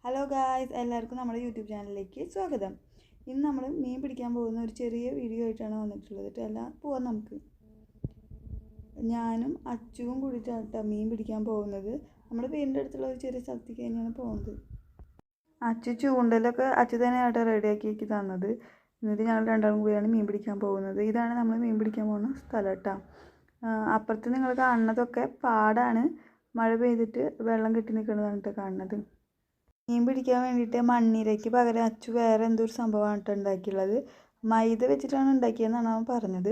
Hello guys, എല്ലാവർക്കും നമ്മുടെ YouTube ചാനലിലേക്ക് സ്വാഗതം. ഇന്ന് നമ്മൾ മീൻ പിടിക്കാൻ പോകുന്ന ഒരു ചെറിയ വീഡിയോ ആയിട്ടാണ് വന്നിട്ടുള്ളത്. എല്ലാം പോവാം നമുക്ക്. ഞാനും അച്ചുവും കൂടിയിട്ടാണ് മീൻ പിടിക്കാൻ പോകുന്നത്. നമ്മുടെ വീടിൻ്റെ അടുത്തുള്ള ഒരു ചെറിയ സ്ഥലത്തേക്ക് തന്നെയാണ് പോകുന്നത്. അച്ചു ചൂണ്ടലൊക്കെ അച്ചു തന്നെയായിട്ട് റെഡിയാക്കി തന്നത്. എന്നിട്ട് ഞങ്ങൾ രണ്ടാളും കൂടിയാണ് മീൻ പിടിക്കാൻ പോകുന്നത്. ഇതാണ് നമ്മൾ മീൻ പിടിക്കാൻ പോകുന്ന സ്ഥലം കേട്ടോ. അപ്പുറത്ത് നിങ്ങൾ കാണുന്നതൊക്കെ പാടാണ്. മഴ പെയ്തിട്ട് വെള്ളം കെട്ടി നിൽക്കുന്നതാണ് കേട്ടോ കാണുന്നത്. മീൻ പിടിക്കാൻ വേണ്ടിയിട്ട് മണ്ണിരയ്ക്ക് പകരം അച്ചു വേറെ എന്തൊരു സംഭവമാണ് കേട്ടോ ഉണ്ടാക്കിയുള്ളത്. മൈദ വെച്ചിട്ടാണ് ഉണ്ടാക്കിയതെന്നാണ് അവൻ പറഞ്ഞത്.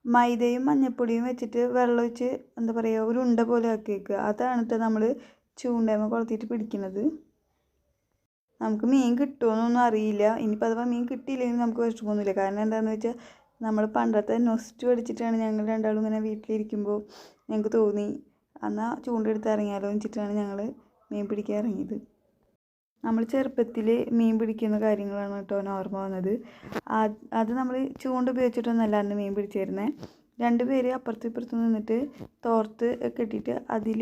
മൈദയും മഞ്ഞപ്പൊടിയും വെച്ചിട്ട് വെള്ളം ഒഴിച്ച് എന്താ പറയുക, ഒരു ഉണ്ട പോലെ ആക്കി വെക്കുക. അതാണ് കേട്ടോ നമ്മൾ ചൂണ്ടയിൽ കൊളുത്തിയിട്ട് പിടിക്കുന്നത്. നമുക്ക് മീൻ കിട്ടുമെന്നൊന്നും അറിയില്ല. ഇനിയിപ്പോൾ അഥവാ മീൻ കിട്ടിയില്ലെങ്കിൽ നമുക്ക് വിഷമമൊന്നുമില്ല. കാരണം എന്താണെന്ന് വെച്ചാൽ നമ്മൾ പണ്ടത്തെ നൊസ്റ്റ് പഠിച്ചിട്ടാണ് ഞങ്ങൾ രണ്ടാളും ഇങ്ങനെ വീട്ടിലിരിക്കുമ്പോൾ ഞങ്ങൾക്ക് തോന്നി എന്നാൽ ചൂണ്ടെടുത്ത് ഇറങ്ങിയാലോ എന്ന് വെച്ചിട്ടാണ് ഞങ്ങൾ മീൻ പിടിക്കാൻ ഇറങ്ങിയത്. നമ്മൾ ചെറുപ്പത്തിൽ മീൻ പിടിക്കുന്ന കാര്യങ്ങളാണ് കേട്ടോ ഓർമ്മ വന്നത്. അത് നമ്മൾ ചൂണ്ട ഉപയോഗിച്ചിട്ടൊന്നല്ല അന്ന് മീൻ പിടിച്ചിരുന്നത്. രണ്ടുപേര് അപ്പുറത്തും ഇപ്പുറത്തും നിന്നിട്ട് തോർത്ത് കെട്ടിയിട്ട് അതിൽ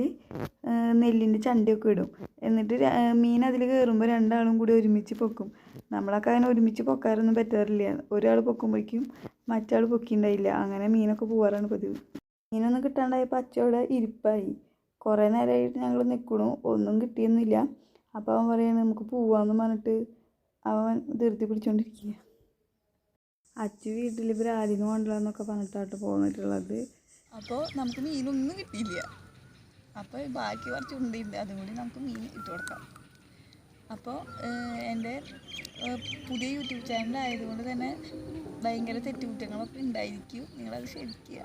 നെല്ലിൻ്റെ ചണ്ടിയൊക്കെ ഇടും. എന്നിട്ട് മീൻ അതിൽ കയറുമ്പോൾ രണ്ടാളും കൂടി ഒരുമിച്ച് പൊക്കും. നമ്മളൊക്കെ അങ്ങനെ ഒരുമിച്ച് പൊക്കാറൊന്നും പറ്റാറില്ല. ഒരാൾ പൊക്കുമ്പോഴേക്കും മറ്റാൾ പൊക്കിണ്ടായില്ല. അങ്ങനെ മീനൊക്കെ പോവാറാണ് പതിവ്. മീനൊന്നും കിട്ടാണ്ടായപ്പോൾ അച്ചോടെ ഇരിപ്പായി. കുറേ നേരമായിട്ട് ഞങ്ങൾ നിൽക്കണു, ഒന്നും കിട്ടിയൊന്നുമില്ല. അപ്പോൾ അവൻ പറയാണ് നമുക്ക് പോവാമെന്ന് പറഞ്ഞിട്ട് അവൻ ധൃതി പിടിച്ചുകൊണ്ടിരിക്കുക. അച്ചു വീട്ടിൽ ബ്രാലിന് കൊണ്ടുവരാമെന്നൊക്കെ പറഞ്ഞിട്ടാണ് പോന്നിട്ടുള്ളത്. അപ്പോൾ നമുക്ക് മീനൊന്നും കിട്ടിയില്ല. അപ്പോൾ ബാക്കി കുറച്ച് ഉണ്ടില്ല, അതും കൂടി നമുക്ക് മീൻ ഇട്ട് കൊടുക്കാം. അപ്പോൾ എൻ്റെ പുതിയ യൂട്യൂബ് ചാനലായതുകൊണ്ട് തന്നെ ഭയങ്കര തെറ്റുകുറ്റങ്ങളൊക്കെ ഉണ്ടായിരിക്കും. നിങ്ങളത് ക്ഷമിക്കുക.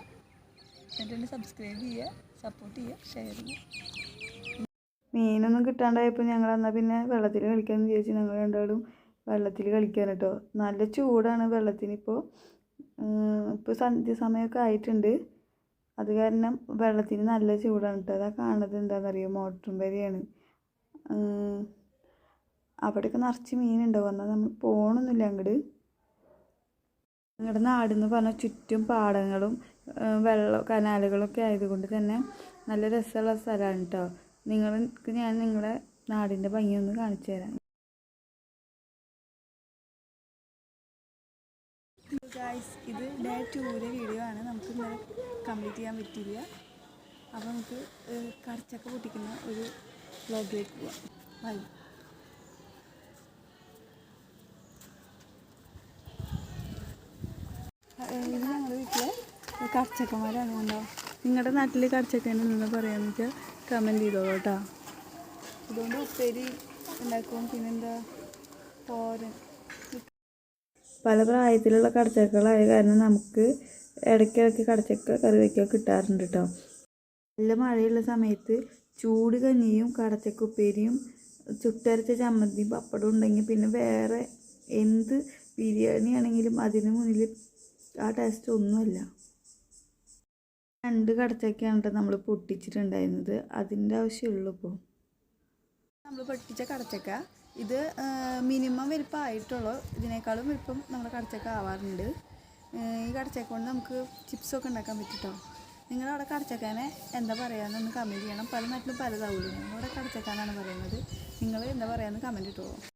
എന്നിട്ട് സബ്സ്ക്രൈബ് ചെയ്യുക, സപ്പോർട്ട് ചെയ്യുക, ഷെയർ ചെയ്യുക. മീനൊന്നും കിട്ടാണ്ടായപ്പോൾ ഞങ്ങൾ എന്നാൽ പിന്നെ വെള്ളത്തിൽ കളിക്കാമെന്ന് വിചാരിച്ച് ഞങ്ങൾ രണ്ടാളും വെള്ളത്തിൽ കളിക്കാൻ കേട്ടോ. നല്ല ചൂടാണ് വെള്ളത്തിനിപ്പോൾ. ഇപ്പോൾ സന്ധ്യസമയമൊക്കെ ആയിട്ടുണ്ട്. അത് കാരണം വെള്ളത്തിന് നല്ല ചൂടാണ് കേട്ടോ. അതാ കാണുന്നത് എന്താണെന്നറിയോ, മോട്ടറും വരെയാണ്. അവിടെയൊക്കെ നിറച്ച് മീനുണ്ടാവും. എന്നാൽ നമ്മൾ പോകണമെന്നില്ല അങ്ങോട്ട്. ഞങ്ങളുടെ നാടെന്ന് പറഞ്ഞാൽ ചുറ്റും പാടങ്ങളും കനാലുകളൊക്കെ ആയതുകൊണ്ട് തന്നെ നല്ല രസമുള്ള സ്ഥലമാണ് കേട്ടോ. നിങ്ങൾക്ക് ഞാൻ നിങ്ങളുടെ നാടിൻ്റെ ഭംഗിയൊന്ന് കാണിച്ചു തരാം. ഗായ്സ്, ഇത് ഡേ 2 വീഡിയോ ആണ്. നമുക്ക് ഇന്നലെ കംപ്ലീറ്റ് ചെയ്യാൻ പറ്റില്ല. അപ്പോൾ നമുക്ക് കടച്ചക്ക പൊട്ടിക്കുന്ന ഒരു വ്ലോഗിലേക്ക് പോവാം. ബൈ. ഇത് ഞങ്ങളുടെ വീട്ടിലെ കടച്ചക്കന്മാരാണ്. കണ്ടോ, നിങ്ങളുടെ നാട്ടിൽ കടച്ചക്കേനെ നിന്ന് പറയാമെന്ന് വെച്ചാൽ കമൻറ്റ് ചെയ്തോളൂ കേട്ടോ. ഇതുകൊണ്ട് ഉപ്പേരി ഉണ്ടാക്കും, പിന്നെന്താ തോരൻ. പല പ്രായത്തിലുള്ള കടച്ചക്കകളായ കാരണം നമുക്ക് ഇടയ്ക്കിടയ്ക്ക് കടച്ചക്ക കറി വയ്ക്കാൻ കിട്ടാറുണ്ട് കേട്ടോ. നല്ല മഴയുള്ള സമയത്ത് ചൂട് കഞ്ഞിയും കടച്ചക്ക ഉപ്പേരിയും ചുട്ടരച്ച ചമ്മന്തിയും പപ്പടം ഉണ്ടെങ്കിൽ പിന്നെ വേറെ എന്ത് ബിരിയാണി ആണെങ്കിലും അതിന് മുന്നിൽ ആ ടേസ്റ്റ് ഒന്നുമല്ല. 2 കടച്ചക്കയാണ് കേട്ടോ നമ്മൾ പൊട്ടിച്ചിട്ടുണ്ടായിരുന്നത്. അതിൻ്റെ ആവശ്യമുള്ളൂ. ഇപ്പോൾ നമ്മൾ പൊട്ടിച്ച കടച്ചക്ക ഇത് മിനിമം വലിപ്പമായിട്ടുള്ളൂ. ഇതിനേക്കാളും വലിപ്പം നമ്മുടെ കടച്ചക്ക ആവാറുണ്ട്. ഈ കടച്ചക്ക കൊണ്ട് നമുക്ക് ചിപ്സൊക്കെ ഉണ്ടാക്കാൻ പറ്റും കേട്ടോ. നിങ്ങളവിടെ കടച്ചക്കാനെ എന്താ പറയാമെന്നൊന്ന് കമൻറ്റ് ചെയ്യണം. പല നാട്ടിലും പലതാവുള്ളൂ. ഞങ്ങളവിടെ കടച്ചക്കാനാണ് പറയുന്നത്. നിങ്ങൾ എന്താ പറയാമെന്ന് കമൻറ്റ് ഇട്ടോളൂ.